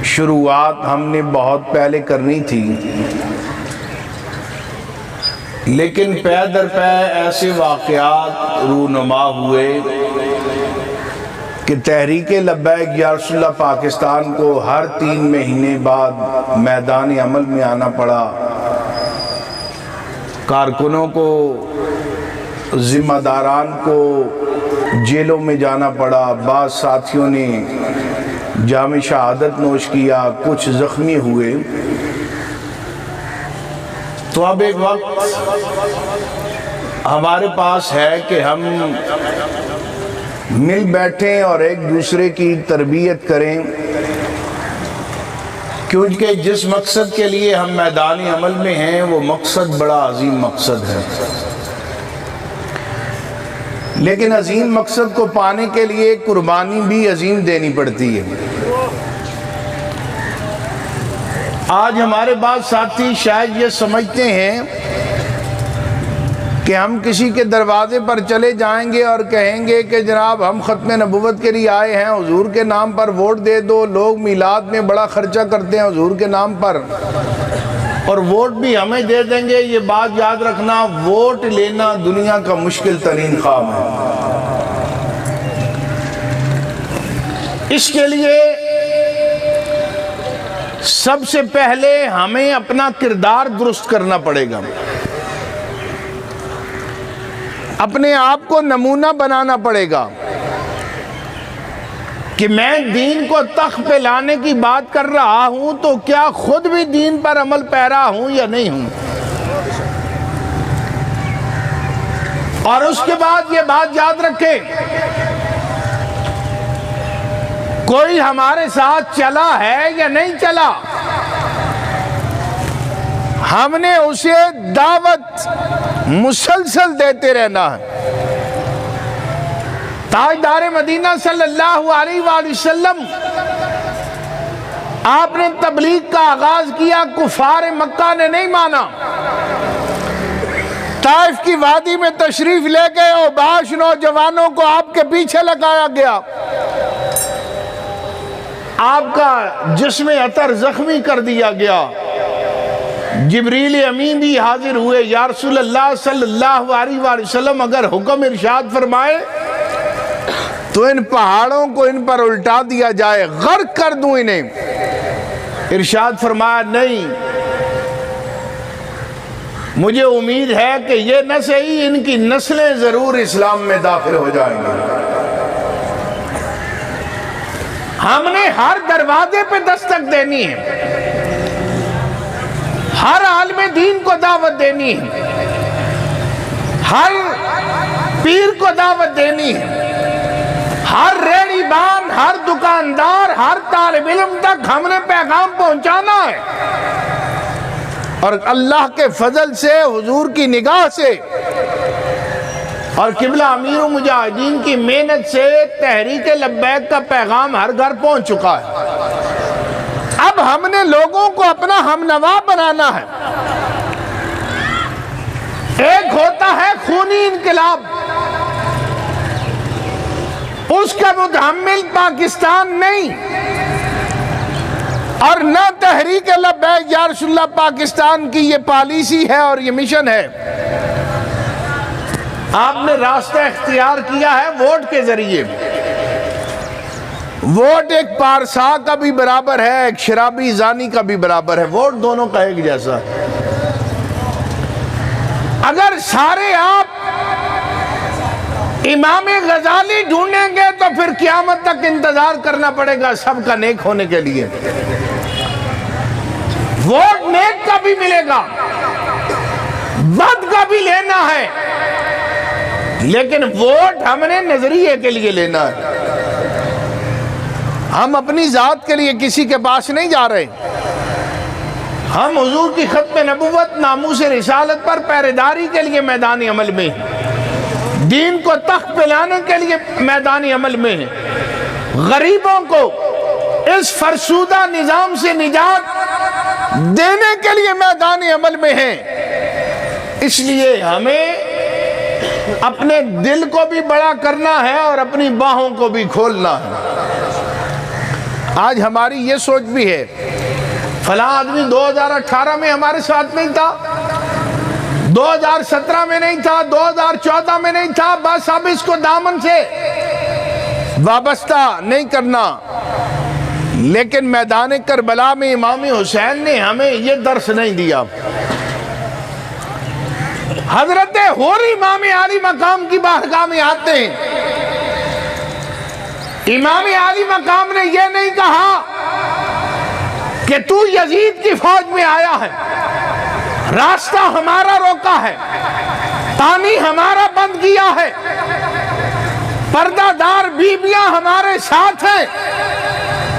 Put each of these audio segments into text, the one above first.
شروعات ہم نے بہت پہلے کرنی تھی، لیکن پے در پے ایسے واقعات رونما ہوئے کہ تحریک لبیک یا رسول اللہ پاکستان کو ہر 3 مہینے بعد میدان عمل میں آنا پڑا۔ کارکنوں کو، ذمہ داران کو جیلوں میں جانا پڑا، بعض ساتھیوں نے جام شہادت نوش کیا، کچھ زخمی ہوئے۔ تو اب ایک وقت ہمارے پاس ہے کہ ہم مل بیٹھیں اور ایک دوسرے کی تربیت کریں، کیونکہ جس مقصد کے لیے ہم میدان عمل میں ہیں وہ مقصد بڑا عظیم مقصد ہے، لیکن عظیم مقصد کو پانے کے لیے قربانی بھی عظیم دینی پڑتی ہے۔ آج ہمارے بعض ساتھی شاید یہ سمجھتے ہیں کہ ہم کسی کے دروازے پر چلے جائیں گے اور کہیں گے کہ جناب ہم ختم نبوت کے لیے آئے ہیں، حضور کے نام پر ووٹ دے دو۔ لوگ میلاد میں بڑا خرچہ کرتے ہیں حضور کے نام پر، اور ووٹ بھی ہمیں دے دیں گے۔ یہ بات یاد رکھنا، ووٹ لینا دنیا کا مشکل ترین کام ہے۔ اس کے لیے سب سے پہلے ہمیں اپنا کردار درست کرنا پڑے گا، اپنے آپ کو نمونہ بنانا پڑے گا کہ میں دین کو تخت پہ لانے کی بات کر رہا ہوں تو کیا خود بھی دین پر عمل پیرا ہوں یا نہیں ہوں۔ اور اس کے بعد یہ بات یاد رکھیں، کوئی ہمارے ساتھ چلا ہے یا نہیں چلا، ہم نے اسے دعوت مسلسل دیتے رہنا ہے۔ تاجدار مدینہ صلی اللہ علیہ وآلہ وسلم آپ نے تبلیغ کا آغاز کیا، کفار مکہ نے نہیں مانا، طائف کی وادی میں تشریف لے گئے اور باش نوجوانوں کو آپ کے پیچھے لگایا گیا، آپ کا جسم عطر زخمی کر دیا گیا۔ جبریل امین بھی حاضر ہوئے، یا رسول اللہ صلی اللہ علیہ وآلہ وسلم اگر حکم ارشاد فرمائے تو ان پہاڑوں کو ان پر الٹا دیا جائے، غرق کر دوں انہیں۔ ارشاد فرمایا نہیں، مجھے امید ہے کہ یہ نہ صحیح ان کی نسلیں ضرور اسلام میں داخل ہو جائیں گے۔ ہم نے ہر دروازے پہ دستک دینی ہے، ہر عالم دین کو دعوت دینی ہے، ہر پیر کو دعوت دینی ہے، ہر ریڑی بان، ہر دکاندار، ہر طالب علم تک ہم نے پیغام پہنچانا ہے۔ اور اللہ کے فضل سے، حضور کی نگاہ سے اور قبلہ امیر المجاہدین کی محنت سے تحریک لبیک کا پیغام ہر گھر پہنچ چکا ہے۔ اب ہم نے لوگوں کو اپنا ہمنوا بنانا ہے۔ ایک ہوتا ہے خونی انقلاب، اس کا متحمل پاکستان نہیں اور نہ تحریک لبیک یا رسول اللہ پاکستان کی یہ پالیسی ہے اور یہ مشن ہے۔ آپ نے راستہ اختیار کیا ہے ووٹ کے ذریعے۔ ووٹ ایک پارسا کا بھی برابر ہے، ایک شرابی زانی کا بھی برابر ہے، ووٹ دونوں کا ایک جیسا ہے۔ اگر سارے آپ امام غزالی ڈھونڈیں گے تو پھر قیامت تک انتظار کرنا پڑے گا سب کا نیک ہونے کے لیے۔ ووٹ نیک کا بھی ملے گا، بد کا بھی لینا ہے، لیکن ووٹ ہم نے نظریے کے لیے لینا ہے۔ ہم اپنی ذات کے لیے کسی کے پاس نہیں جا رہے، ہم حضور کی ختم نبوت، ناموس رسالت پر پہرےداری کے لیے میدان عمل میں ہیں، دین کو تخت پہ لانے کے لیے میدان عمل میں ہیں، غریبوں کو اس فرسودہ نظام سے نجات دینے کے لیے میدان عمل میں ہیں۔ اس لیے ہمیں اپنے دل کو بھی بڑا کرنا ہے اور اپنی باہوں کو بھی کھولنا ہے۔ آج ہماری یہ سوچ بھی ہے، فلاں آدمی 2018 میں ہمارے ساتھ نہیں تھا، 2017 میں نہیں تھا، 2014 میں نہیں تھا، بس اب اس کو دامن سے وابستہ نہیں کرنا۔ لیکن میدان کربلا میں امام حسین نے ہمیں یہ درس نہیں دیا۔ حضرت حر امام عالی مقام کی بارگاہ میں آتے ہیں، امام عالی مقام نے یہ نہیں کہا کہ تو یزید کی فوج میں آیا ہے، راستہ ہمارا روکا ہے، پانی ہمارا بند کیا ہے، پردہ دار بیویاں ہمارے ساتھ ہیں،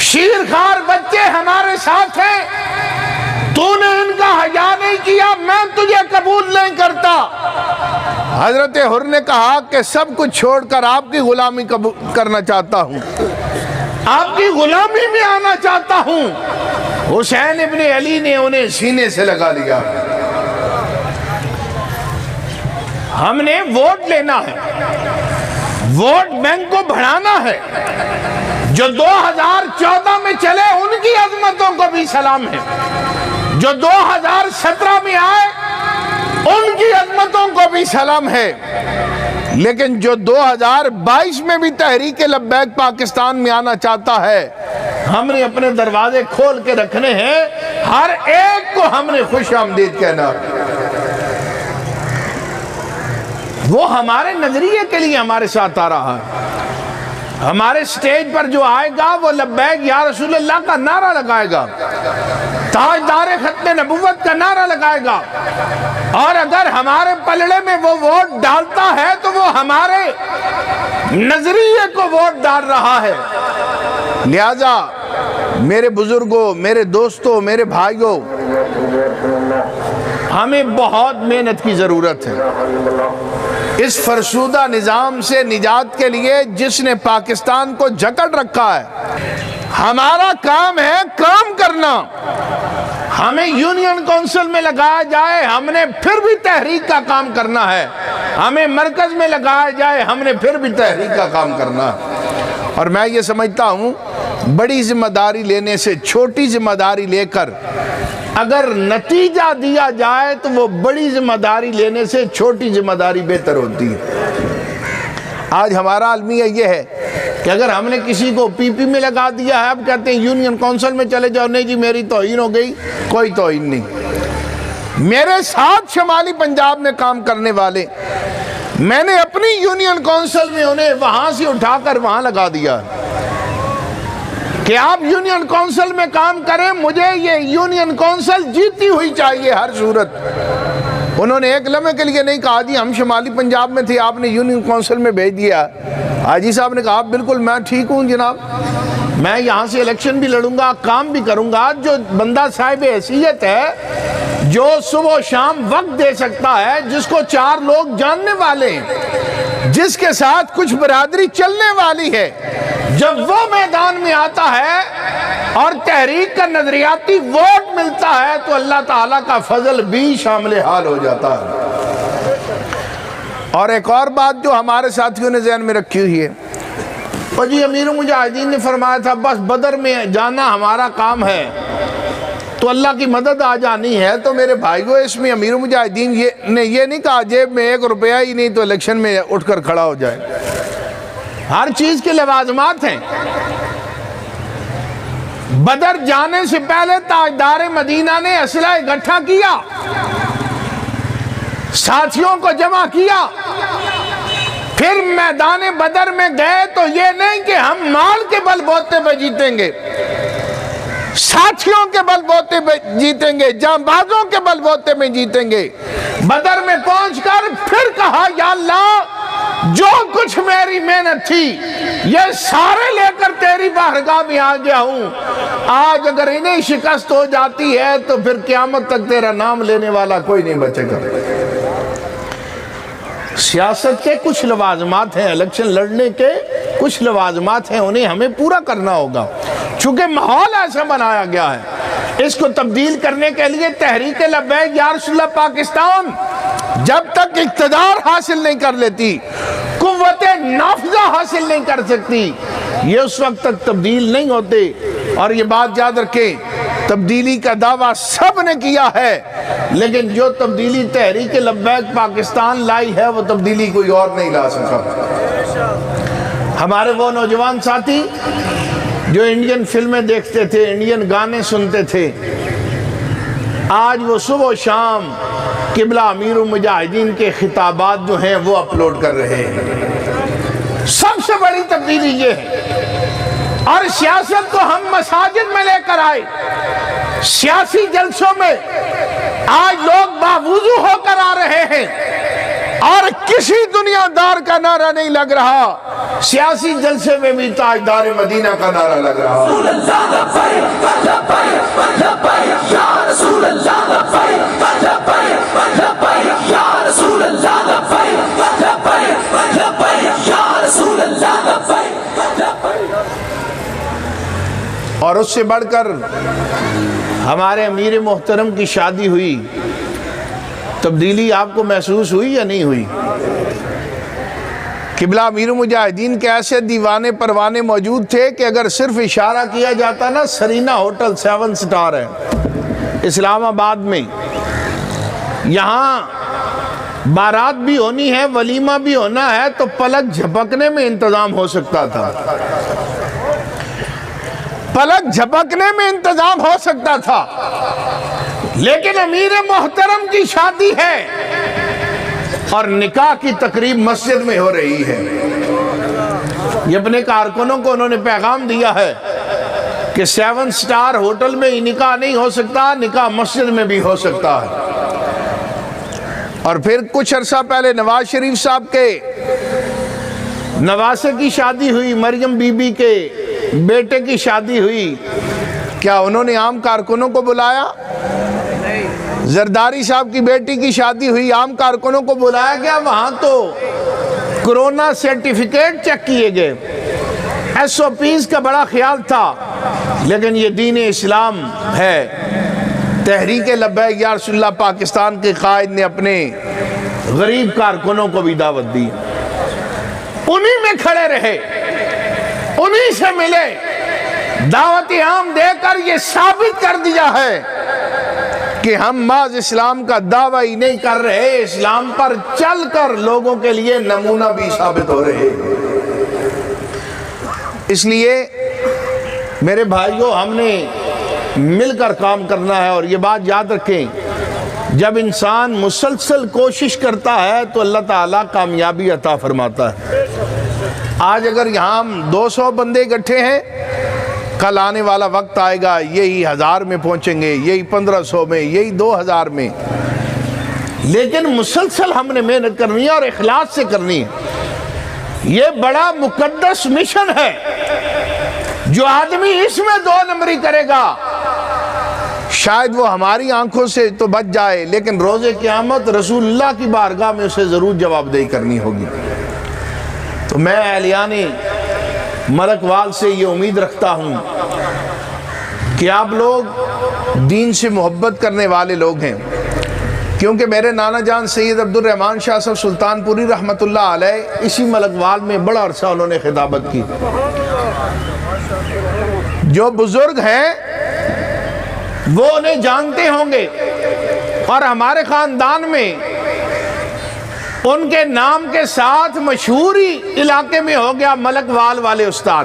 شیرخوار بچے ہمارے ساتھ ہیں، تو نے ان کا حیا نہیں کیا، میں تجھے قبول نہیں کرتا۔ حضرت حر نے کہا کہ سب کچھ چھوڑ کر آپ کی غلامی کرنا چاہتا ہوں، آپ کی غلامی میں آنا چاہتا ہوں۔ حسین ابن علی نے انہیں سینے سے لگا لیا۔ ہم نے ووٹ لینا ہے، ووٹ بینک کو بڑھانا ہے۔ جو 2014 میں چلے ان کی عظمتوں کو بھی سلام ہے، جو 2017 میں آئے ان کی عظمتوں کو بھی سلام ہے، لیکن جو 2022 میں بھی تحریک لبیک پاکستان میں آنا چاہتا ہے، ہم نے اپنے دروازے کھول کے رکھنے ہیں، ہر ایک کو ہم نے خوش آمدید کہنا۔ وہ ہمارے نظریے کے لیے ہمارے ساتھ آ رہا ہے، ہمارے سٹیج پر جو آئے گا وہ لبیک یا رسول اللہ کا نعرہ لگائے گا، تاجدار ختم نبوت کا نعرہ لگائے گا، اور اگر ہمارے پلڑے میں وہ ووٹ ڈالتا ہے تو وہ ہمارے نظریے کو ووٹ ڈال رہا ہے۔ لہذا میرے بزرگوں، میرے دوستوں، میرے بھائیوں، ہمیں بہت محنت کی ضرورت ہے اس فرسودہ نظام سے نجات کے لیے جس نے پاکستان کو جکڑ رکھا ہے۔ ہمارا کام ہے کام کرنا، ہمیں یونین کونسل میں لگایا جائے ہم نے پھر بھی تحریک کا کام کرنا ہے، ہمیں مرکز میں لگایا جائے ہم نے پھر بھی تحریک کا کام کرنا ہے۔ اور میں یہ سمجھتا ہوں بڑی ذمہ داری لینے سے چھوٹی ذمہ داری لے کر اگر نتیجہ دیا جائے تو وہ بڑی ذمہ داری لینے سے چھوٹی ذمہ داری بہتر ہوتی ہے۔ آج ہمارا المیہ یہ ہے کہ اگر ہم نے کسی کو پی پی میں لگا دیا ہے، اب کہتے ہیں یونین کونسل میں چلے جاؤ، نہیں جی میری توہین ہو گئی، کوئی توہین نہیں۔ میرے ساتھ شمالی پنجاب میں کام کرنے والے، میں نے اپنی یونین کونسل میں انہیں وہاں سے اٹھا کر وہاں لگا دیا کہ آپ یونین کونسل میں کام کریں، مجھے یہ یونین کونسل جیتی ہوئی چاہیے ہر صورت۔ انہوں نے ایک لمحے کے لیے نہیں کہا جی ہم شمالی پنجاب میں تھے، آپ نے یونین کونسل میں بھیج دیا۔ حاجی صاحب نے کہا بالکل میں ٹھیک ہوں جناب، میں یہاں سے الیکشن بھی لڑوں گا، کام بھی کروں گا۔ جو بندہ صاحب حیثیت ہے، جو صبح و شام وقت دے سکتا ہے، جس کو 4 لوگ جاننے والے ہیں، جس کے ساتھ کچھ برادری چلنے والی ہے، جب وہ میدان میں آتا ہے اور تحریک کا نظریاتی ووٹ ملتا ہے تو اللہ تعالیٰ کا فضل بھی شامل حال ہو جاتا ہے۔ اور ایک اور بات جو ہمارے ساتھیوں نے ذہن میں رکھی ہوئی ہے، اور جی امیر المجاہدین نے فرمایا تھا بس بدر میں جانا ہمارا کام ہے تو اللہ کی مدد آ جانی ہے۔ تو میرے بھائیوں، اس میں امیر المجاہدین نے یہ نہیں کہا جیب میں 1 روپیہ ہی نہیں تو الیکشن میں اٹھ کر کھڑا ہو جائے۔ ہر چیز کے لوازمات ہیں۔ بدر جانے سے پہلے تاجدار مدینہ نے اسلحہ اکٹھا کیا، ساتھیوں کو جمع کیا، پھر میدان بدر میں گئے تو یہ نہیں کہ ہم مال کے بل بوتے پہ جیتیں گے، ساتھیوں کے بل بوتے پہ جیتیں گے، جانبازوں کے بل بوتے میں جیتیں گے۔ بدر میں پہنچ کر پھر کہا یا اللہ جو کچھ میری محنت تھی یہ سارے لے کر تیری بارگاہ میں آ گیا ہوں، آج اگر انہیں شکست ہو جاتی ہے تو پھر قیامت تک تیرا نام لینے والا کوئی نہیں بچے گا۔ سیاست کے کچھ لوازمات ہیں، الیکشن لڑنے کے کچھ لوازمات ہیں، انہیں ہمیں پورا کرنا ہوگا۔ چونکہ ماحول ایسا بنایا گیا ہے، اس کو تبدیل کرنے کے لیے تحریک لبیک یا رسول اللہ پاکستان جب تک اقتدار حاصل نہیں کر لیتی، قوت نافذہ حاصل نہیں کر سکتی، یہ اس وقت تک تبدیل نہیں ہوتے اور یہ بات یاد رکھیں، تبدیلی کا دعویٰ سب نے کیا ہے، لیکن جو تبدیلی تحریک لبیک پاکستان لائی ہے وہ تبدیلی کوئی اور نہیں لا سکا۔ ہمارے وہ نوجوان ساتھی جو انڈین فلمیں دیکھتے تھے، انڈین گانے سنتے تھے، آج وہ صبح و شام قبلہ امیر المجاہدین کے خطابات جو ہیں وہ اپلوڈ کر رہے ہیں۔ سب سے بڑی تبدیلی یہ ہے، اور سیاست کو ہم مساجد میں لے کر آئے، سیاسی جلسوں میں آج لوگ باوضو ہو کر آ رہے ہیں، اور کسی دنیا دار کا نعرہ نہیں لگ رہا، سیاسی جلسے میں بھی تاجدار مدینہ کا نعرہ لگ رہا۔ اور اس سے بڑھ کر ہمارے امیر محترم کی شادی ہوئی، تبدیلی آپ کو محسوس ہوئی یا نہیں ہوئی؟ قبلہ امیر المجاہدین کے ایسے دیوانے پروانے موجود تھے کہ اگر صرف اشارہ کیا جاتا نا، سرینا ہوٹل 7 سٹار ہے اسلام آباد میں، یہاں بارات بھی ہونی ہے، ولیمہ بھی ہونا ہے، تو پلک جھپکنے میں انتظام ہو سکتا تھا، پلک جھپکنے میں انتظام ہو سکتا تھا، لیکن امیر محترم کی شادی ہے اور نکاح کی تقریب مسجد میں ہو رہی ہے۔ یہ اپنے کارکنوں کو انہوں نے پیغام دیا ہے کہ 7 سٹار ہوٹل میں ہی نکاح نہیں ہو سکتا، نکاح مسجد میں بھی ہو سکتا ہے۔ اور پھر کچھ عرصہ پہلے نواز شریف صاحب کے نواسے کی شادی ہوئی، مریم بی بی کے بیٹے کی شادی ہوئی، کیا انہوں نے عام کارکنوں کو بلایا؟ زرداری صاحب کی بیٹی کی شادی ہوئی، عام کارکنوں کو بلایا گیا؟ وہاں تو کرونا سرٹیفکیٹ چیک کیے گئے، ایس او پیز کا بڑا خیال تھا، لیکن یہ دین اسلام ہے۔ تحریک لبیک یا رسول اللہ پاکستان کے قائد نے اپنے غریب کارکنوں کو بھی دعوت دی، انہی میں کھڑے رہے، انہی سے ملے، دعوت عام دے کر یہ ثابت کر دیا ہے کہ ہم محض اسلام کا دعویٰ ہی نہیں کر رہے، اسلام پر چل کر لوگوں کے لیے نمونہ بھی ثابت ہو رہے۔ اس لیے میرے بھائیوں، ہم نے مل کر کام کرنا ہے، اور یہ بات یاد رکھیں، جب انسان مسلسل کوشش کرتا ہے تو اللہ تعالیٰ کامیابی عطا فرماتا ہے۔ آج اگر یہاں ہم 200 بندے اکٹھے ہیں، کل آنے والا وقت آئے گا یہی 1000 میں پہنچیں گے، یہی 1500 میں، یہی 2000 میں، لیکن مسلسل ہم نے محنت کرنی ہے اور اخلاص سے کرنی ہے۔ یہ بڑا مقدس مشن ہے، جو آدمی اس میں 2 نمبری کرے گا شاید وہ ہماری آنکھوں سے تو بچ جائے، لیکن روز قیامت رسول اللہ کی بارگاہ میں اسے ضرور جواب دہی کرنی ہوگی۔ تو میں اہلیان ملک وال سے یہ امید رکھتا ہوں کہ آپ لوگ دین سے محبت کرنے والے لوگ ہیں، کیونکہ میرے نانا جان سید عبد الرحمن شاہ صاحب سلطان پوری رحمت اللہ علیہ اسی ملک وال میں بڑا عرصہ انہوں نے خطابت کی۔ جو بزرگ ہیں وہ انہیں جانتے ہوں گے، اور ہمارے خاندان میں ان کے نام کے ساتھ مشہوری علاقے میں ہو گیا ملک وال والے استاد۔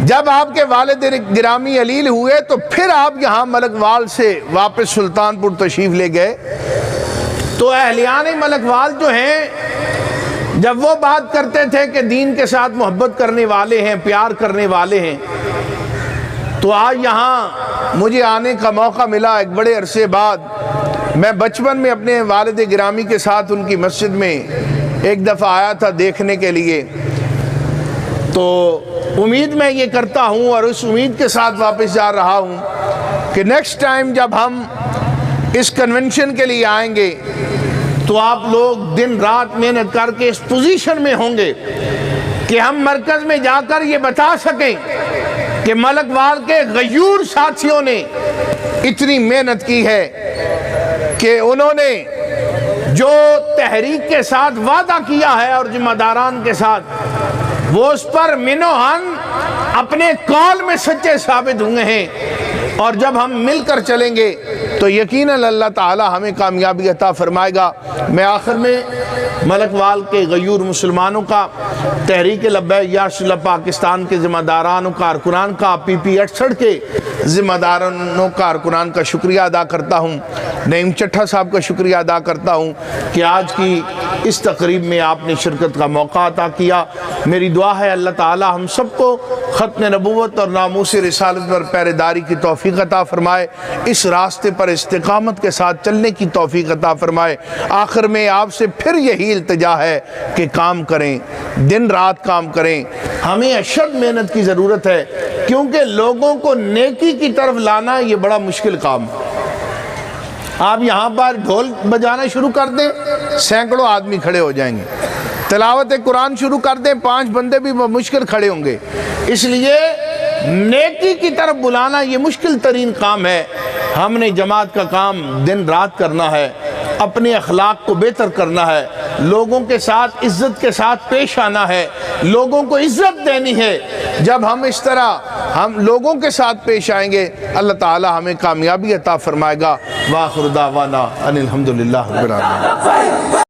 جب آپ کے والد گرامی علیل ہوئے تو پھر آپ یہاں ملک وال سے واپس سلطان پور تشریف لے گئے، تو اہلیان ملک وال جو ہیں جب وہ بات کرتے تھے کہ دین کے ساتھ محبت کرنے والے ہیں، پیار کرنے والے ہیں، تو آج یہاں مجھے آنے کا موقع ملا ایک بڑے عرصے بعد۔ میں بچپن میں اپنے والد گرامی کے ساتھ ان کی مسجد میں ایک دفعہ آیا تھا دیکھنے کے لیے، تو امید میں یہ کرتا ہوں اور اس امید کے ساتھ واپس جا رہا ہوں کہ نیکسٹ ٹائم جب ہم اس کنونشن کے لیے آئیں گے تو آپ لوگ دن رات محنت کر کے اس پوزیشن میں ہوں گے کہ ہم مرکز میں جا کر یہ بتا سکیں کہ ملک وال کے غیور ساتھیوں نے اتنی محنت کی ہے کہ انہوں نے جو تحریک کے ساتھ وعدہ کیا ہے اور ذمہ داران کے ساتھ، وہ اس پر منوہن اپنے قول میں سچے ثابت ہوئے ہیں، اور جب ہم مل کر چلیں گے تو یقیناً اللہ تعالی ہمیں کامیابی عطا فرمائے گا۔ میں آخر میں ملک وال کے غیور مسلمانوں کا، تحریک لبیک یا رسول اللہ پاکستان کے ذمہ داران و کارکنان کا، PP68 کے ذمہ داران و کارکنان کا شکریہ ادا کرتا ہوں، نعیم چٹھا صاحب کا شکریہ ادا کرتا ہوں کہ آج کی اس تقریب میں آپ نے شرکت کا موقع عطا کیا۔ میری دعا ہے اللہ تعالی ہم سب کو ختم نبوت اور ناموس رسالت پر پہرے داری کی توفیق عطا فرمائے، اس راستے پر استقامت کے ساتھ چلنے کی توفیق عطا فرمائے۔ آخر میں آپ سے پھر یہی التجا ہے کہ کام کریں، دن رات کام کریں، ہمیں اشد محنت کی ضرورت ہے، کیونکہ لوگوں کو نیکی کی طرف لانا یہ بڑا مشکل کام ہے۔ آپ یہاں پر ڈھول بجانا شروع کر دیں، سینکڑوں آدمی کھڑے ہو جائیں گے، تلاوت قرآن شروع کر دیں، 5 بندے بھی مشکل کھڑے ہوں گے۔ اس لیے نیکی کی طرف بلانا یہ مشکل ترین کام ہے۔ ہم نے جماعت کا کام دن رات کرنا ہے، اپنے اخلاق کو بہتر کرنا ہے، لوگوں کے ساتھ عزت کے ساتھ پیش آنا ہے، لوگوں کو عزت دینی ہے۔ جب ہم اس طرح ہم لوگوں کے ساتھ پیش آئیں گے، اللہ تعالی ہمیں کامیابی عطا فرمائے گا۔ وآخر دعوانا ان الحمدللہ رب العالمین۔